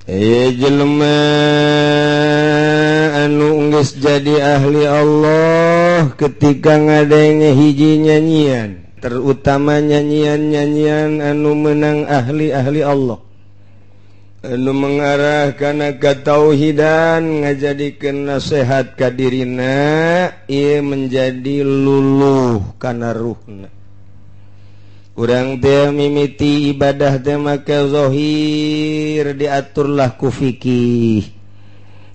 jelema anu geus jadi ahli Allah ketika ngadenge hiji nyanyian, terutama nyanyian-nyanyian anu menang ahli-ahli Allah, anu mengarah kana katauhidan, ngajadikeun nasihat ka dirina, ieu menjadi luluh kana ruhna. Urang teh mimiti ibadah teh make zahir diaturlah ku fikih.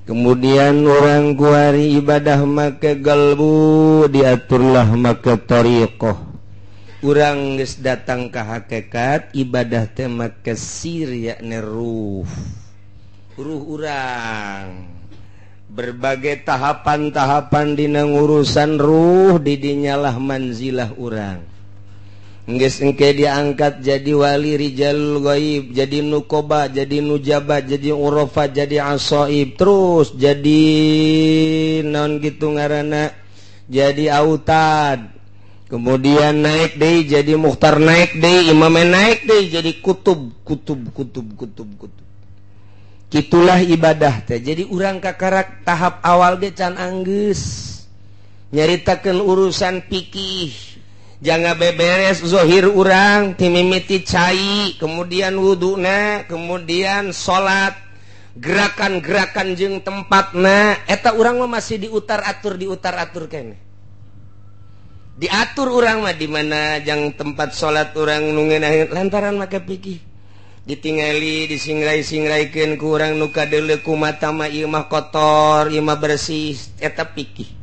Kemudian orang kuari ibadah make galbu diaturlah make tariqah. Urang geus datang ka hakikat ibadah teh make sir yakni ruh. Ruh urang. Berbagai tahapan-tahapan dina urusan ruh didinyalah manzilah urang. Geus engke diangkat jadi wali rijalul ghaib, jadi nukoba, jadi nujaba, jadi urafa, jadi asaib, terus jadi naon gitu ngaranna, jadi autad. Kemudian naik deui jadi mukhtar, naik deui imam, naik deui jadi kutub. Kitulah ibadah teh. Jadi urang kakarak tahap awal ge can anggeus nyaritakeun urusan fikih. Jangan beberes zohir urang timimiti cai, kemudian wuduna, kemudian sholat, gerakan-gerakan jeung tempatna, eta urang mah masih diutar atur kene. Diatur urang mah di mana jang tempat sholat urang nu ngeunaheun lantaran make pikir. Ditingali disingrai-singraikeun ku urang nu kadeuleu kumata mah ieu mah kotor, ieu mah bersih, eta pikir.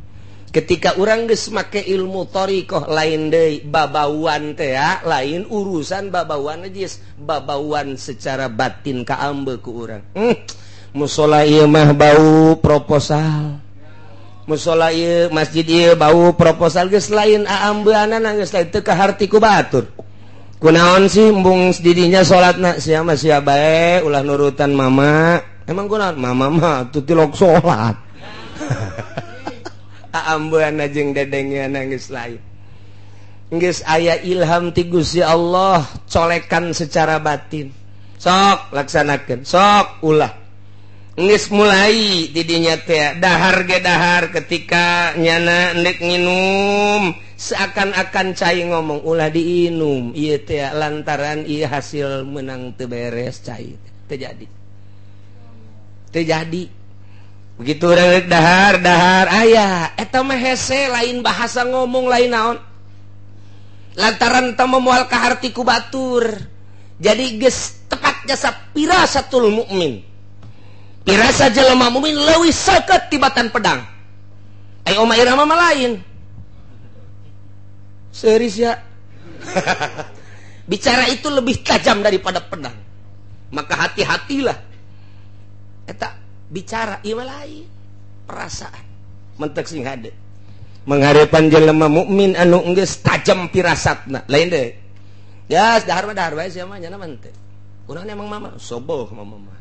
Ketika orang geus make ilmu thariqah lain deui babauan teh ya, lain urusan babauan geus babauan secara batin kaambe ku urang. Musola ieu mah bau proposal. Musola ieu masjid ieu bau proposal geus lain aambeunana geus lain teu kaharti ku batur. Kunaon sih embung didinya salatna sia mah sia bae ulah nurutan mama. Emang kunaon mama mah teu tilok salat. Aambeuna jeung dedengeuna geus lain. Geus aya ilham ti Gusti Allah colekan secara batin. Sok laksanakeun, sok ulah. Geus mulai di dinya teh dahar ge dahar ketika nyana endek nginum seakan-akan cai ngomong ulah diinum. Ieu teh lantaran ieu hasil menang teu beres cai teu jadi. Teu jadi. Begitu orang dahar aya eta mah hese lain bahasa ngomong lain naon lantaran teu moal kaharti ku batur. Jadi geus tepat jasa pirasatul mukmin, pirasa jelema mukmin leuwih seukeut tibatan pedang. Ai oma irama mah lain seuris ya. Bicara itu lebih tajam daripada pedang, maka hati-hatilah eta bicara ieu lain perasaan mentek sing hade mangharepan jelema mukmin anu geus tajam pirasatna lain deui ya dahar bae sia mah nya mah teh urang emang mama soboh mama mah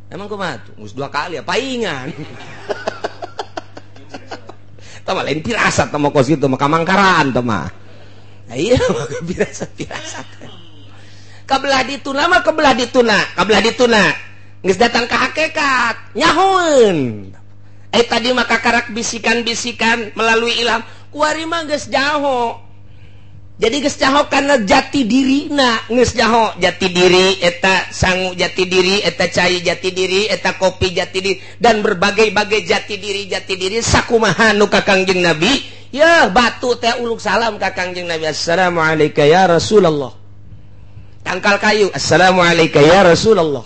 emang kumaha tuh geus 2 kali paingan tah mah lain pirasat tah mah kos kitu mah kamangkaran tah mah ieu mah pirasat kabelah dituna geus datang ke hakikat nyahoeun. Tadi maka karak bisikan-bisikan melalui ilham kuari mah geus jaho. Jadi geus jaho kana jati dirina, geus jaho jati diri eta sangu jati diri, eta cai jati diri, eta kopi jati diri dan berbagai-bagai jati diri sakumaha nu ka Kangjeng Nabi. Ya batu teh uluk salam ka Kangjeng Nabi. Assalamualaikum ya Rasulullah. Tangkal kayu, assalamualaikum ya Rasulullah.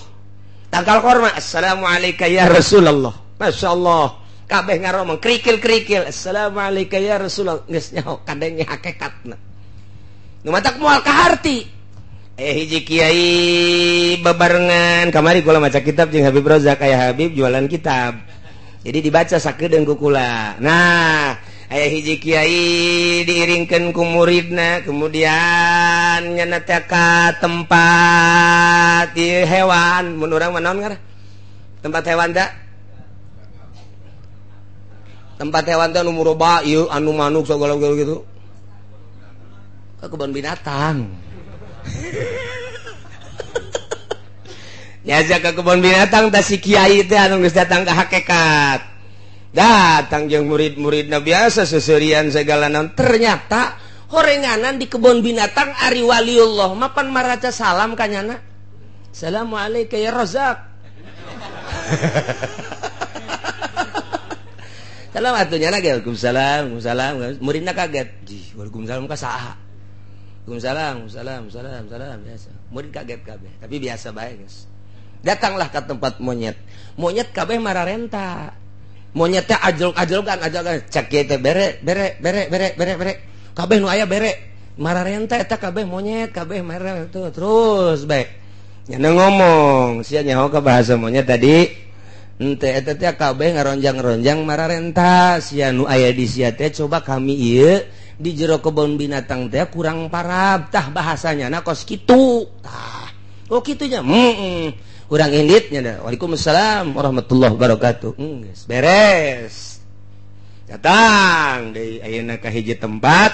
Tangkal korma, assalamualaikum ya Rasulullah. Masya Allah, kabeh ngaromong kerikil, assalamualaikum ya Rasulullah. Geus nyaho kadenge hakikatna. Nu matak moal kaharti. Hiji kiai bebarengan kamari kula maca kitab jeung Habib Rozak aya Habib jualan kitab. Jadi dibaca sakedeung ku kula. Nah, aya hiji kiai diiringkeun ku muridna, kemudian nyana teh ka tempat hewan, mun urang mah naon ngaran? Tempat hewan da? Tempat hewan teh anu muroba ieu anu manuk segala gitu. Ke kebun binatang. nyajak ke kebun binatang tah si kiai teh anu geus datang ka hakikat. Datang jeung murid-muridna biasa seserian segala naon. Ternyata horenganan di kebun binatang ari waliullah mapan maraca salam ka nyana. Assalamualaikum ya Razak. Salam atunya na Waalaikumsalam, Waalaikumsalam. Muridna kaget. Jih, Waalaikumsalam ka saha? Waalaikumsalam, salam biasa. Murid kaget kabeh, tapi biasa bae, guys. Datanglah ke tempat monyet. Monyet kabeh mararenta. Monyet teh ajol-ajolkan, cek kieu teh bere. Kabeh nu aya bere. Mararenta eta kabeh monyet, kabeh marah tuh terus bae. Nya ngomong, sia nyaho ka bahasa monyet tadi. Ente eta teh kabeh ngaronjang-ronjang mararenta sia nu aya di sia teh coba kami ieu di jero kebun binatang teh kurang parab tah bahasanya na kos kitu tah oh kitu nya urang indit nya da Waalaikumsalam warahmatullahi wabarakatuh geus beres datang deui ayeuna ka hiji tempat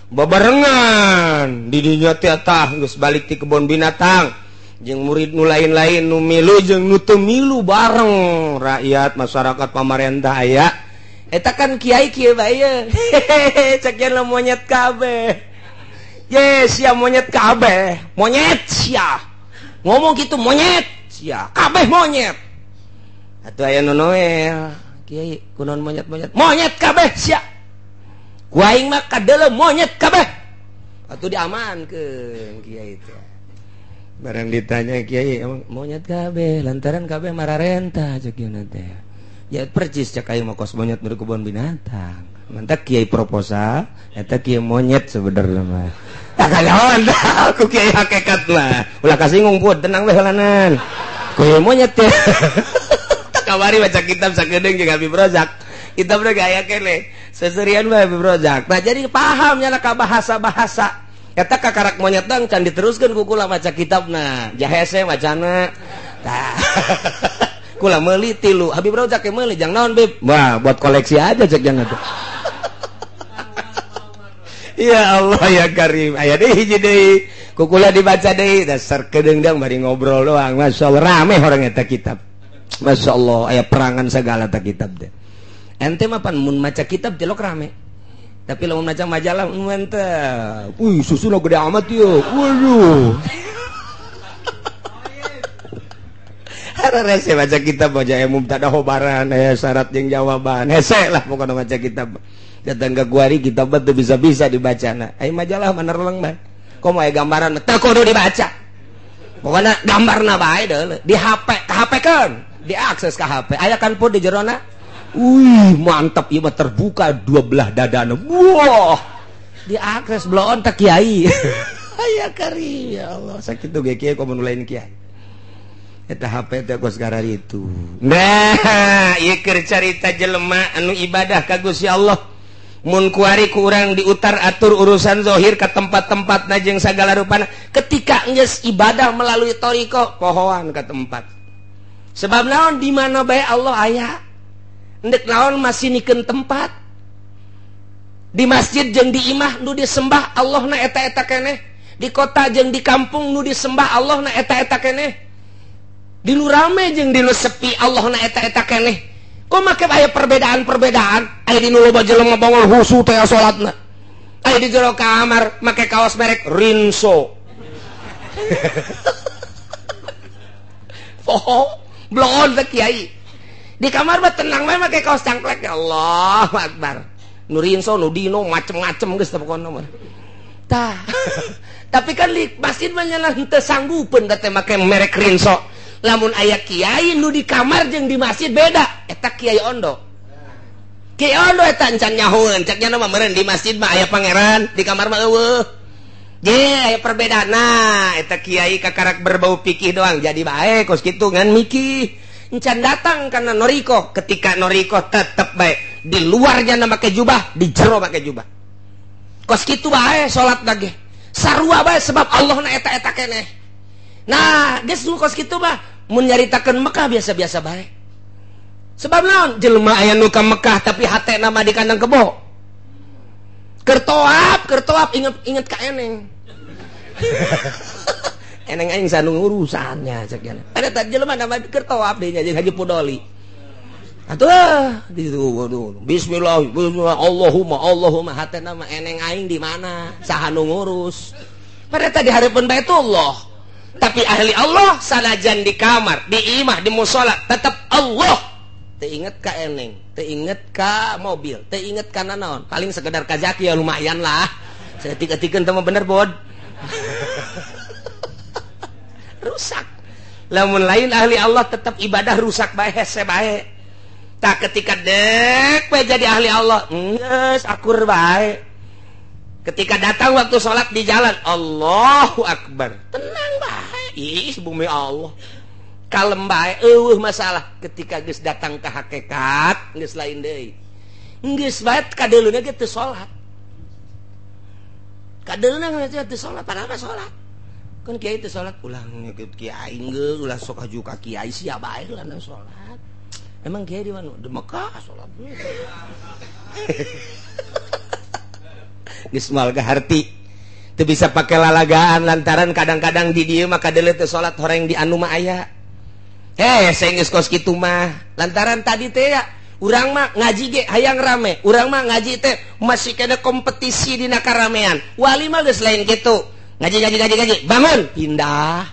babarengan di dinya teh tah geus balik ti kebun binatang jeung murid nu lain-lain nu milu jeung nu teu milu bareng rakyat masyarakat pamarentah aya eta kan kiai kieu bae cek yen monyet kabeh ye sia monyet kabeh monyet sia ngomong gitu monyet sia kabeh monyet atuh aya nu noel kiai kunaon monyet kabeh sia ku aing mah kadeuleu monyet kabeh atuh diamankeun kiai teh. Barang ditanya kiai emang monyet kabeh lantaran kabeh mararenta cek ieu teh. Ya percis cek aing mah kos monyet di kebun binatang. Mantap kiai proposal eta kiai monyet sebenarnya mah. Tah kalawan aku kiai hakikat mah. Ulah kasih ngumpul tenang we heulanan. Kiai monyet teh. Tak kabari baca kitab sakedeung jeung Habib Rozak. Kitab teh aya keneh. Seserian bae Habib Rozak. Nah jadi paham nya ka bahasa-bahasa. Eta kakarak monyet dang can diteruskeun ku kula maca kitabna. Jahese macana. Tah. Kula meuli tilu. Habib Rozak ke meuli jang naon Bib? Wah, buat koleksi aja cek jangan tuh. Ya Allah ya Karim. Aya deui hiji deui. Ku kula dibaca deui dasar kedeungdang bari ngobrol doang. Masyaallah rame orang eta kitab. Masyaallah aya perangan segala ta kitab teh. Ente mah pan mun maca kitab jelok rame. Tapi lamun maca majalah mantap. Susuna gede amat yeuh. Waduh. Rese baca kitab baca mubtada khobaran aya syarat jeung jawaban. Hese lah pokona maca kitab. Datang ka guari kitab teh bisa-bisa dibacana. Ai majalah manerleng bae. Komo aya gambaran teh kudu dibaca. Pokona gambarna bae deuleu. Di HP, ka HP-keun. Diakses ka HP. Aya kan pun di jerona. Wih mantap ieu mah terbuka dua belah dadana. Wah. Diakses bloon teh kiai. Aya Karim ya Allah sakitu ge kiai komo lain kiai. Eta HP teh kos garari itu. Nah, ieu keur carita jelema anu ibadah ka Gusti Allah. Mun kuari ku urang diutar atur urusan zahir ka tempat-tempatna jeung sagala rupana. Ketika geus ibadah melalui thariqah pohoan ka tempat. Sebab naon di mana bae Allah aya. Endek naon masih nikeun tempat. Di masjid jeung di imah nu disembah Allahna eta-eta keneh. Di kota jeung di kampung nu disembah Allahna eta-eta keneh. Di nu rame jeung di nu sepi Allahna eta-eta keneh. Kok make aya perbedaan-perbedaan? Aya di nu loba jelema bangor husu teh salatna. Aya di jero kamar make kaos merek Rinso. Oh, bloon teh kiai. Di kamar mah tenang mah make kaos cangklek ya Allah Akbar. Nu Rinso nu Dino macem-macem geus teh pokona mah. Tah. Tapi kan di masjid mah nya henteu sanggupeun da teh make merek Rinso. Lamun aya kiai nu di kamar jeung di masjid beda. Eta kiai ondo. Kiai ondo eta encan nyahoeun, cek nya mah meureun di masjid mah aya pangeran, di kamar mah eueuh. Ye, aya perbedaan. Nah, eta kiai kakarak berbau pikih doang jadi bae kos kitu ngan mikih. Encan datang karena noriko, ketika noriko tetep baik di luarnya nama make jubah, di jero make jubah. Kos kitu bae salat lagi. Sarua bae sebab Allah na eta-eta keneh. Nah, geus nu kos kitu mah mun nyaritakeun Mekah biasa-biasa bae. Sebab naon? Jelema aya nu ka Mekah tapi hatena mah di kandang kebo. Keur toap inget ka eneng. eneng aing sanu urusannya cek ya. Ada tadi jelema nama keur tawaf deui nya jeung Haji Pudoli. Atuh bismillah Allahumma hatena mah eneng aing di mana saha nu ngurus. Pada tadi hareupeun Baitullah. Tapi ahli Allah sanajan di kamar, di imah, di mushola tetap Allah. Teu inget ka eneng, teu inget ka mobil, teu inget ka naon, paling sekedar kajaki ya lumayan lah. Saya tiga-tiga teu bener bod. Rusak. Lamun lain ahli Allah tetap ibadah rusak bae hese bae. Tak ketika dek we jadi ahli Allah, geus akur bae. Ketika datang waktu sholat di jalan, Allahu Akbar, tenang bae. Ih, bumi Allah. Kalem bae, masalah ketika geus datang ke hakikat geus lain deui. Geus bae kadeuluna ge teu salat. Kadeuluna ge teu salat, padahal mah salat. Kan kiai teu salat, ulah ngikut kiai geus, ulah sok haju ka kiai sia bae lah salat. Emang kiai di mana? Di Mekah salat. Geus moal gaharti. Teu bisa pake lalagaan lantaran kadang-kadang di dieu mah kadeuleu teu salat horeng di anu mah aya. Saya geus kos kitu mah. Lantaran tadi teh ya, urang mah ngaji ge hayang rame. Urang mah ngaji teh masih kena kompetisi dina karamean. Wali mah geus lain kitu. Ngaji, bangun, pindah.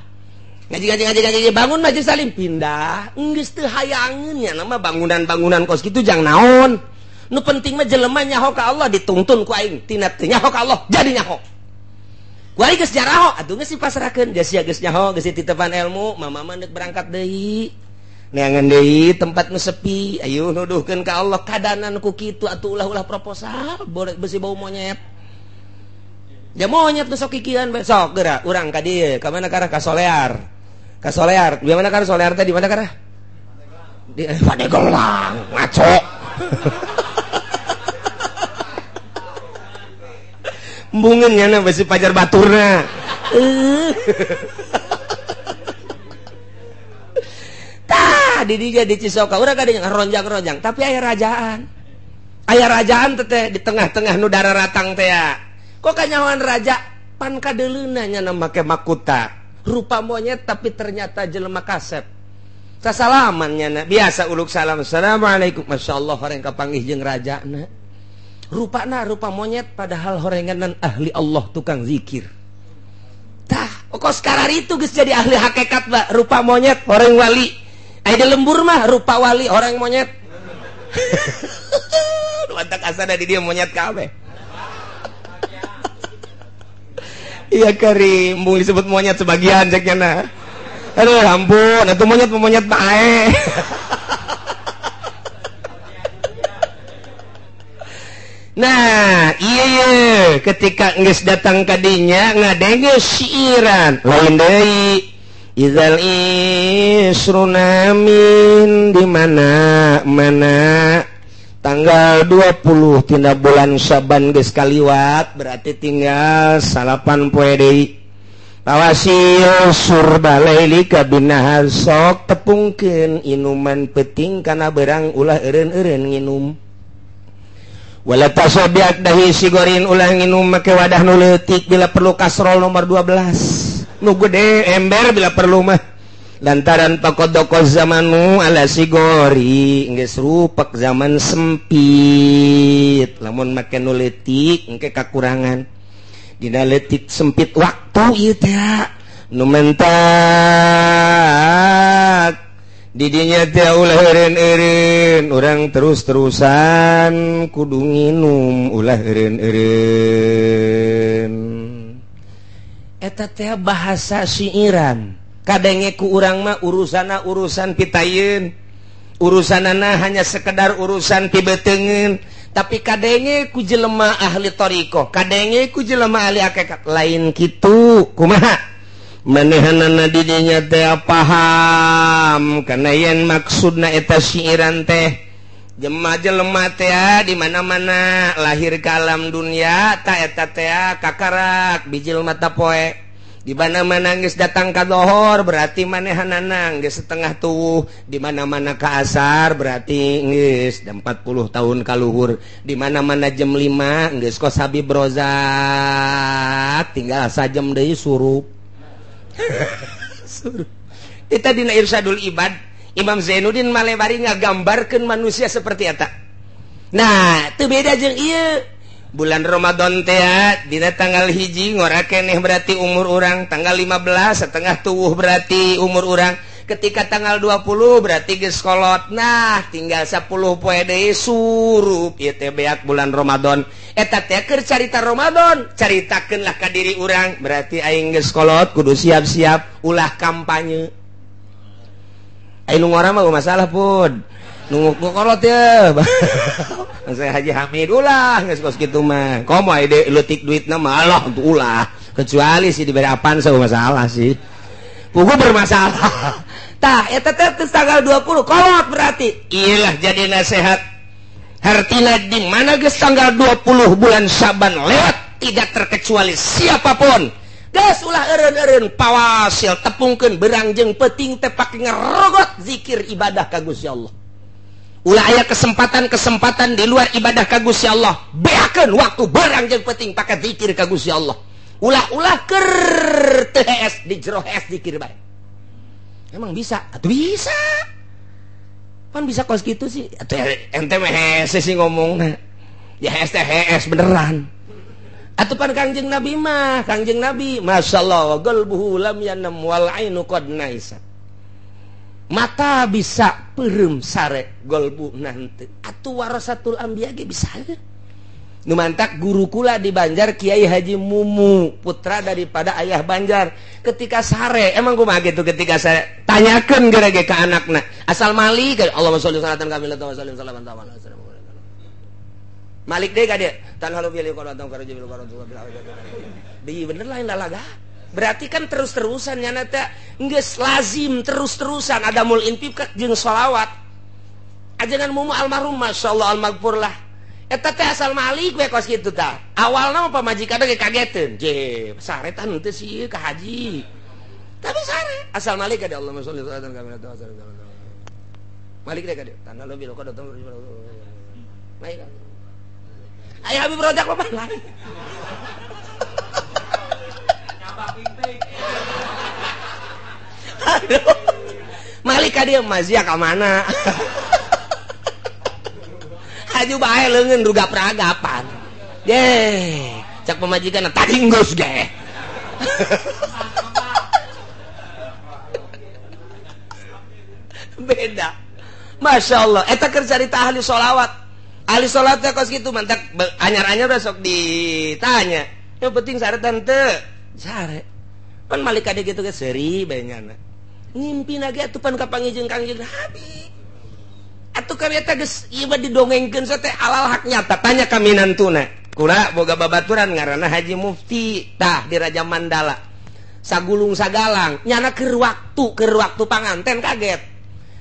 Ngaji, bangun majelis salim, pindah. Geus teu hayangeun nya nama bangunan-bangunan kos kitu jang naon. Nu penting mah jelema nyaho ka Allah dituntun ku aing. Tina teu nyaho ka Allah jadi nyaho. Kuari geus jaraho, atuh geus dipasrahkeun, geus sia geus nyaho, geus titipan ilmu, mama mah neuk berangkat deui. Neangan deui tempat nu sepi, ayo nuduhkeun ka Allah kadanan ku kitu atuh ulah-ulah proposal, besi bau monyet. Ya monyet nu sok kikian besok geura urang ka dieu, ka mana karah ka Solear. Ka Solear, di mana karah Solear teh di mana karah? Di Pandeglang, ngaco. Mbungeunnya na besi pajar baturna. Tah di dieu di Cisoka urang ka dieu ronjang-ronjang, tapi aya rajaan. Aya rajaan teh di tengah-tengah nu dararatang teh ya. Kok kanyawan raja pan kadeuleuna nya make makuta. Rupa monyet tapi ternyata jelema kasep. Sasalamannya na biasa uluk salam. Assalamualaikum. Masyaallah horeng kapanggih jeung rajana. Rupana rupa monyet padahal horenganan ahli Allah tukang zikir. Tah, kok sekarang itu geus jadi ahli hakikat Mbak, rupa monyet horeng wali. Aya di lembur mah rupa wali horeng monyet. Duantak asana di dia monyet kabeh. Iya kari, embung disebut monyet sebagian ceknya na. Aduh ampun, atuh monyet bae. Nah, iya ketika geus datang ka dinya ngadenge siiran lain deui izal isrunamin di mana tanggal 20 tina bulan Syaban geus kaliwat berarti tinggal 8 poe deui tawasil surbalaili kabinahar sok tepungkeun inuman penting kana berang ulah eureun-eureun nginum. Wala tasabiak dahi sigorin ulah nginum make wadah nu leutik bila perlu kasrol nomor 12 nu gede ember bila perlu mah lantaran pakodoko zamanu ala sigori geus rupak zaman sempit lamun make nu leutik engke kakurangan dina leutik sempit waktu ieu teh nu mentak didinya teh ulah eureun-eureun urang terus-terusan kudu nginum ulah eureun-eureun eta teh bahasa siiran kadenge ku urang mah urusana urusan pitayeun urusanana hanya sekedar urusan pibeteungeun tapi kadenge ku jelema ahli thariqah kadenge ku jelema ahli hakikat lain kitu kumaha manehanana didinya teh paham kana yen maksudna eta siiran teh jelema teh di mana-mana lahir ka alam dunia ta eta teh kakarak bijil mata poe di mana-mana geus datang ka zuhur berarti manehanana geus setengah tuwuh di mana-mana ka asar berarti geus 40 tahun ka luhur di mana-mana jam 5 geus kos Habib Rozak tinggal sajam deui surup Kita dina Irsyadul Ibad Imam Zainuddin Malebari ngagambarkeun manusia seperti eta. Nah, teu beda jeung ieu. Bulan Ramadan teh dina tanggal 1 ngora keneh berarti umur urang, tanggal 15 setengah tuwuh berarti umur urang, ketika tanggal 20 berarti geus kolot. Nah, tinggal 10 poe deui surup ieu teh beak bulan Ramadan. Eta teh keur carita Ramadan, caritakeunlah ka diri urang, berarti aing geus kolot kudu siap-siap ulah kampanye. Aing ngora mah masalah pun. Nunggu kolot ya. Saya Haji Hamid ulah geus kos kitu mah. Komo ide leutik duitna mah Allah untuk ulah. Kecuali sih diberi apaan saya masalah sih. Pugu bermasalah. Tah eta teh tanggal 20 kolot berarti. Iyalah jadi nasihat. Hartina di mana geus tanggal 20 bulan Syaban lewat tidak terkecuali siapapun. Gas ulah eureun-eureun pawasil tepungkeun berang jeung peuting teh pake ngerogot zikir ibadah ka Gusti Allah. Ulah aya kesempatan-kesempatan di luar ibadah ka Gusti Allah, beakeun waktu berang jeung peuting pake zikir ka Gusti Allah. Ulah-ulah keur teu hees di jero hees zikir bae. Emang bisa? Atuh bisa. Pan bisa kos kitu sih. Atuh ente mah hees sih ngomongna. Ya hees teh hees beneran. Atau pan Kangjeng Nabi mah, Kangjeng Nabi, masyaallah, qalbuhu lam yanam wal ainu qad naisa. Mata bisa peureum sare golbu nanti. Atuh warasatul anbiya ge bisa. Nu mantak guru kula di Banjar Kiai Haji Mumu, putra daripada ayah Banjar. Ketika sare, emang kumaha gitu ketika sare, tanyakeun geura ge ka anakna. Asal malik, Allahumma sholli salatan kamilatan wa sallim salaman ta'ala. Malik deh kade tan halu bil qaratum karaji bil qaratum bil di bener lain lalaga. Berarti kan terus-terusan nyana teh geus lazim terus-terusan ada mul infaq jeung shalawat. Ajengan mumu almarhum masyaallah almaghfur lah. Eta teh asal Malik we kos kitu tah. Awalna mah pamajikanna ge kageteun. Je, sare tah henteu sih ka haji. Tapi sare asal Malik kade Allahumma sholli salatan kamilatan wa sallim. Malik deh kade tan halu bil qaratum bil baik. Ayo Habib Rojak apa lain? Aduh, Malik dia mazia ka mana? Haju bae leungeun ruga peragapan. Deh, cak pemajikan tadi geus ge. Beda. Masya Allah, eta keur carita ahli sholawat. Ahli sholatnya kos gitu mantak anyar-anyar besok ditanya. Yang penting sare tante sare. Pan Malik ade gitu ke seri banyana. Ngimpi lagi atuh pan kapangi jeung Kangjeng Nabi. Atuh kami eta geus ieu mah didongengkeun teh alal hak nyata tanya ka minantuna. Kula boga babaturan ngaranna Haji Mufti tah di Raja Mandala. Sagulung sagalang nyana keur waktu panganten kaget.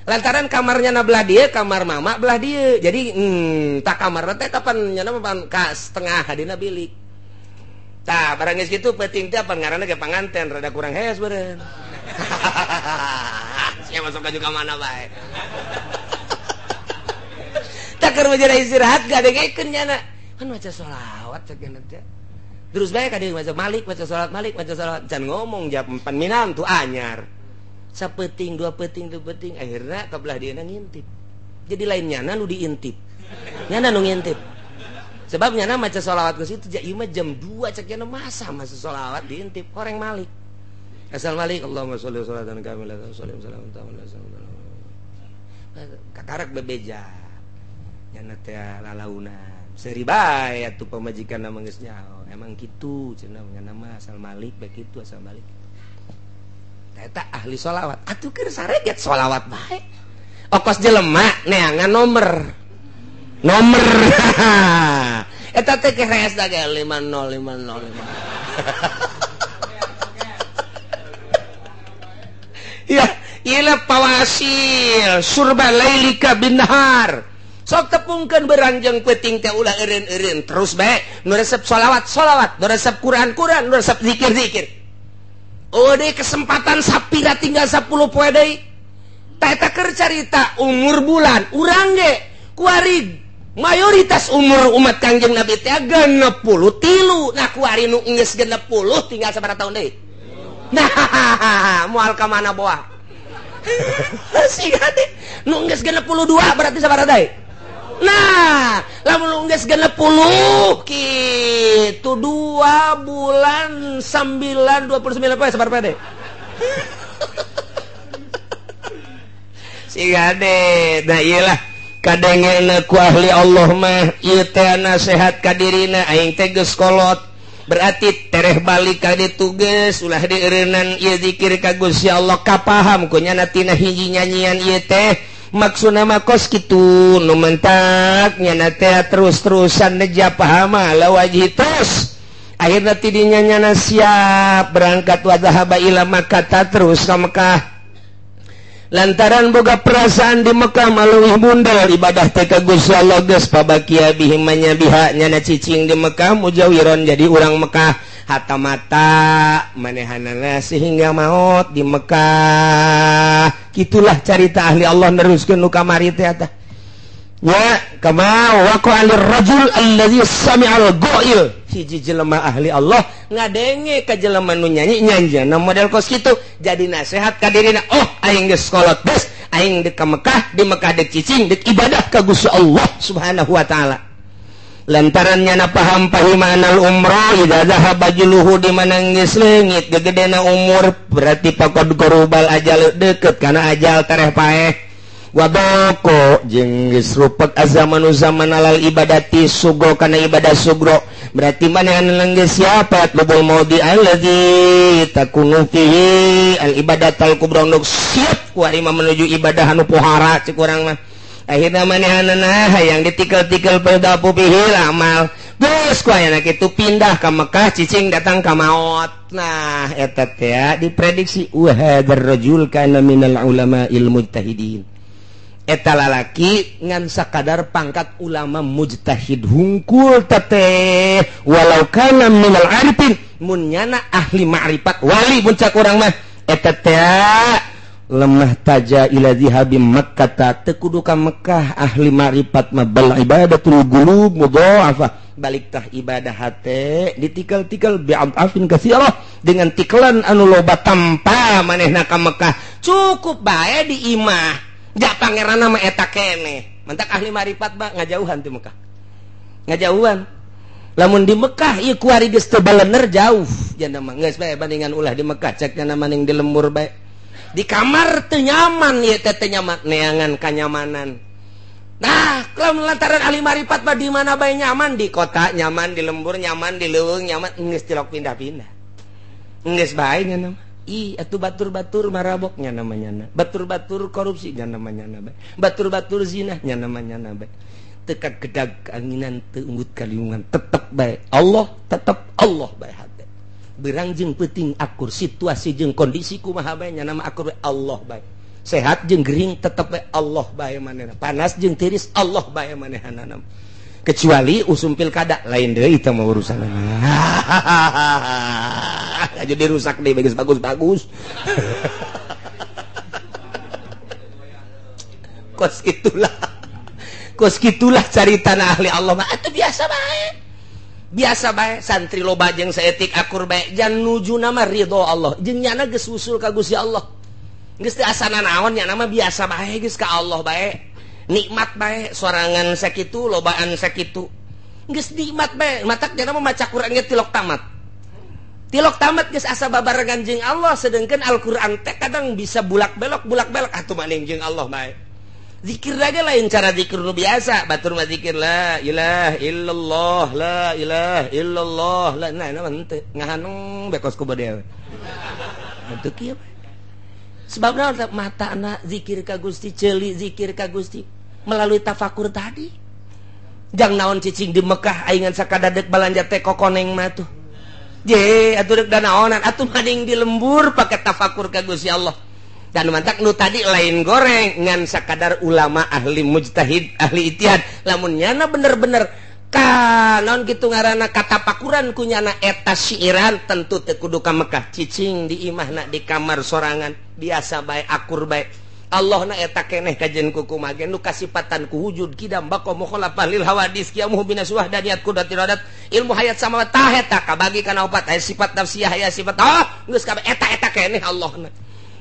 Lantaran kamarnya na belah dia, kamar mama belah dia. Jadi tak kamar teh kapan nyana papan ka setengah hadina bilik. Tah barang geus kitu penting teh apa ngaranna ge panganten rada kurang hees beureun. Sia masuk ka mana bae. Tak keur menjadi istirahat gadengekeun nyana. Kan maca sholawat cek teh. Terus bae ka dieu maca Malik maca sholawat Malik maca sholawat can ngomong jam 4 minam tu anyar. Sapeting dua peting akhirnya kabelah dia ngintip. Jadi lainnya nu diintip nyana nu ngintip sebab nyana maca sholawat ke situ ieu mah jam 2 cek nyana masa sholawat diintip koreng Malik asal Malik Allahumma sholli sholatan kamilatan wa sallim salaman ta'ala kakarak bebeja nyana teh lalaunan seuri bae atuh pamajikanna mah geus nyaho emang kitu cenah nyana mah asal Malik bae kitu asal Malik. Eta ahli sholawat. Atuh keur sareget sholawat bae. Okos jelema neangan nomor. Eta teh ke rees da ge 5050. Ya, ieu pawasil surba lailika binhar. Sok tepungkeun beranjang peuting teh ulah eureun-eureun terus bae nu resep sholawat, nu resep Quran, nu resep zikir. Oh deh kesempatan sapira tinggal 10 poe deui. Tah eta keur carita umur bulan urang ge kuari mayoritas umur umat Kangjeng Nabi teh 63. Nah kuari nu geus 60 tinggal sabaraha tahun deui? Nah mual ka mana boa siga deh nu geus 62 berarti sabaraha deui. Nah lamun nu geus 60 kitu 2 bulan 9 29 poe sabaraha deui. Siga deh. Nah iyalah kadangena ku ahli Allah mah ieu teh nasihat ka dirina aing teh geus kolot berarti tereh balik ka ditu geus ulah dieureunnan ieu zikir ka Gusti Allah kapaham ku nya tina hiji nyanyian ieu teh maksudna mah kos kitu nu mentak nya teh terus-terusan neja paham la wajih terus akhirna ti dinya nya siap berangkat wa zahaba ila Makkah terus ka Mekah. Lantaran boga perasaan di Mekah maluwih bundal ibadah teh ka Gusti Allah geus pabakia bihim manyabiha nyana cicing di Mekah mujawiron jadi urang Mekah hatamata manehanana sehingga maut di Mekah. Kitulah carita ahli Allah neruskeun nu kamari teh tah. Ya kama waqa alir rajul allazi sami'al ghail hiji jelema ahli Allah ngadenge ka jelema nu nyanyi nyanjana model kos kitu jadi nasihat ka dirina oh aing geus kolot bes aing dek ka Mekah di Mekah dek cicing dek ibadah ka Gusti Allah subhanahu wa taala lantaran nyana paham pahimanal umrah idza zahaba juluhu di mana geus leungit gegedena umur berarti faqad qarubal ajal deukeut kana ajal tareh paeh wadoko jeung geus rupek azamanu zaman alal ibadati sugro kana ibadah sugro berarti manehna geus siapa lubul maudi allazi takunu fihi al ibadatul kubra nuk siap ku ari menuju ibadah anu pohara cik urang mah akhirna manehna hayang ditikel-tikel pedapu pihil amal geus ku aya kitu pindah ka Mekah cicing datang ka maut. Nah eta teh diprediksi wa hadzal rajul kana minal ulama'il mujtahidin eta lalaki ngan sakadar pangkat ulama mujtahid hungkul teteh walau kana minal arifin mun nyana ahli ma'rifat wali mun cak urang mah eta teh lemah taja ila dzihabi Makkah teu kudu ka Mekah ahli ma'rifat mah bal ibadatul qulub mudha'afah balik tah ibadah hate ditikel-tikel bi'afin katsirah dengan tikelan anu loba tanpa manehna ka Mekah cukup bae di imah. Jak pangeran nama eta kene mentak ahli marifat ba ngajauhan di Mekah ngajauhan lamun di Mekah ieu kuari geus teu balener jauh jana mah geus bae bandingan ulah di Mekah cek nya maning di lembur bae di kamar teu nyaman ieu teh teu nyaman neangan kanyamanan. Nah kalau lantaran ahli marifat ba di mana bae nyaman di kota nyaman di lembur nyaman di leuweung nyaman geus tilok pindah-pindah geus bae nya mah atuh batur-batur maraboknya namanya batur-batur korupsinya namanya batur-batur zinahnya namanya tekat gedag anginan teunggut kaliungan tetep baik Allah tetep Allah baik hati berang jeung peuting akur situasi jeung kondisi kumaha bae nya nama akur Allah baik sehat jeung gering tetep bae Allah bae manehna panas jeung tiris Allah bae manehna kecuali usum pilkada lain deui teh mah urusanna jadi rusak deh bagus kos gitulah carita ahli Allah mah atuh biasa bae santri loba jeung saeutik akur bae jan nuju nama ridho Allah jeung nyana geus usul ka Gusti Allah geus teu asana naon nya nama biasa bae geus ka Allah bae nikmat bae sorangan sakitu lobaan sakitu geus nikmat bae matak nya nama maca Quran ge tilok tamat geus asa babarengan jeung Allah sedengkeun Al-Qur'an teh kadang bisa bulak-belok atuh maning jeung Allah bae zikir lagi lain cara zikir nu biasa batur mah zikir la ilaha illallah la ilaha illallah la nah teu ngahaneng bekos ku bade atuh kieu sebab naon mata anak zikir ka Gusti ceuli zikir ka Gusti melalui tafakur tadi jang naon cicing di Mekah aingan sakadadek balanja teh kokoneng mah tuh je atuh deuk danaonan atuh maning di lembur pake tafakur ka Gusti Allah dan mantak nu tadi lain goreng ngan sakadar ulama ahli mujtahid ahli ijtihad lamun nyana bener-bener naon kitu ngaranna katapakuran ku nyana eta syiiran tentu teu kudu ka Mekah cicing di imahna di kamar sorangan biasa bae akur bae Allah na eta keneh kajen kuku magen nu kasipatan ku wujud kidam bako mukhalafan lil hawadis kiamuh binasuh daniyat kudat iradat ilmu hayat sama tah eta kabagi kana opat aya sifat nafsiyah aya sifat geus kabeh eta keneh Allahna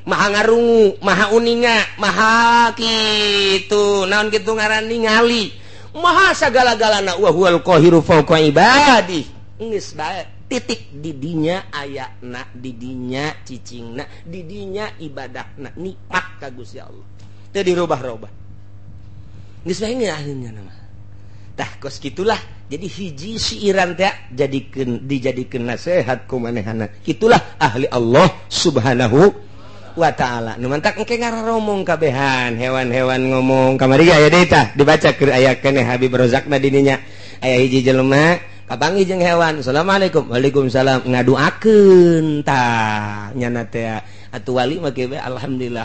maha ngarungu maha uninga maha kitu naon kitu ngaran ningali maha sagala-galana wa huwal qahiru fawqa ibadi geus bae titik didinya ayatna didinya cicingna didinya ibadahna nikmat ka Gusti Allah teu dirubah-rubah geus bae ngeunaheunna mah tah kos kitulah jadi hiji siiran teh dijadikeun nasihat ku manehana kitulah ahli Allah subhanahu wa ta'ala nu mantak engke ngararomong kabehan hewan-hewan ngomong kamari aya deui tah dibaca keur aya keneh Habib Rozakna dininya aya hiji jelema kapanggih jeung hewan assalamualaikum waalaikumsalam ngaduakeun tah nyana teh atuh wali mah ge alhamdulillah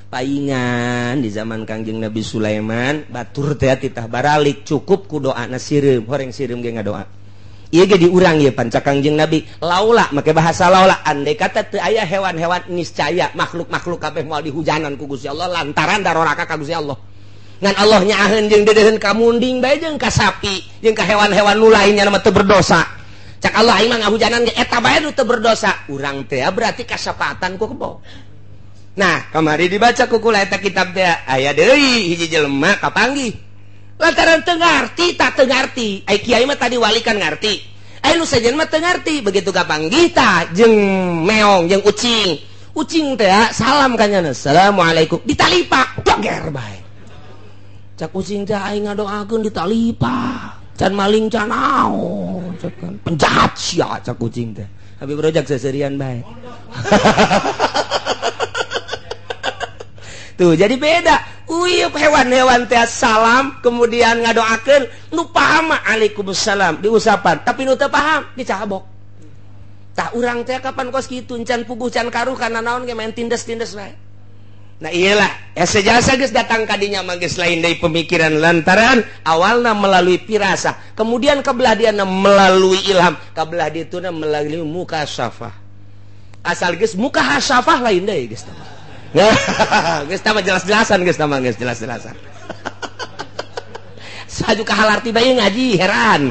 paingan di zaman Kangjeng Nabi Sulaiman batur teh titah baralik cukup ku doana sireum horeng sireum ge ngadoa ieu ge diurang ieu panca Kangjeng Nabi laula make bahasa laula andai kata teu aya hewan-hewan niscaya makhluk-makhluk kabeh moal dihujanan ku Gusti Allah lantaran daroraka ka Gusti Allah ngan Allah nyaaheun jeung dedeuheun ka munding bae jeung ka sapi jeung ka hewan-hewan nu lainnya mah teu berdosa cak Allah aing mah ngahujanan ge eta bae nu teu berdosa urang teh berarti kasapatan ku kebo nah kamari dibaca ku kula eta kitab teh aya deui hiji jelema kapanggih lantaran teu ngarti tak teu ngarti ai kiai mah tadi wali kan ngarti ai nu sajen mah teu ngarti begitu kapanggih tah jeung meong jeung ucing teh salam kanyana assalamualaikum ditalipak doger bae cak ucing teh aing ngadoakeun ditalipa can maling can naon can penjahat sia cak ucing teh Habib Rojak seserian bae tuh jadi beda uyeup hewan-hewan teh salam kemudian ngadoakeun nu paham Waalaikumsalam diusapan tapi nu teu paham dicabok tah urang teh kapan kos kitu can puguh can karuh kana naon ge main tindes-tindes bae. Nah iyalah sejasa geus datang kadinya mah geus lain dari pemikiran lantaran awalna melalui pirasah kemudian kabelah diana melalui ilham kabelah dituna melalui mukasyafah asal geus mukasyafah lain deui geus tah geus tah jelas-jelasan geus tah geus jelas-jelasan saju ka halarti bae ngaji heran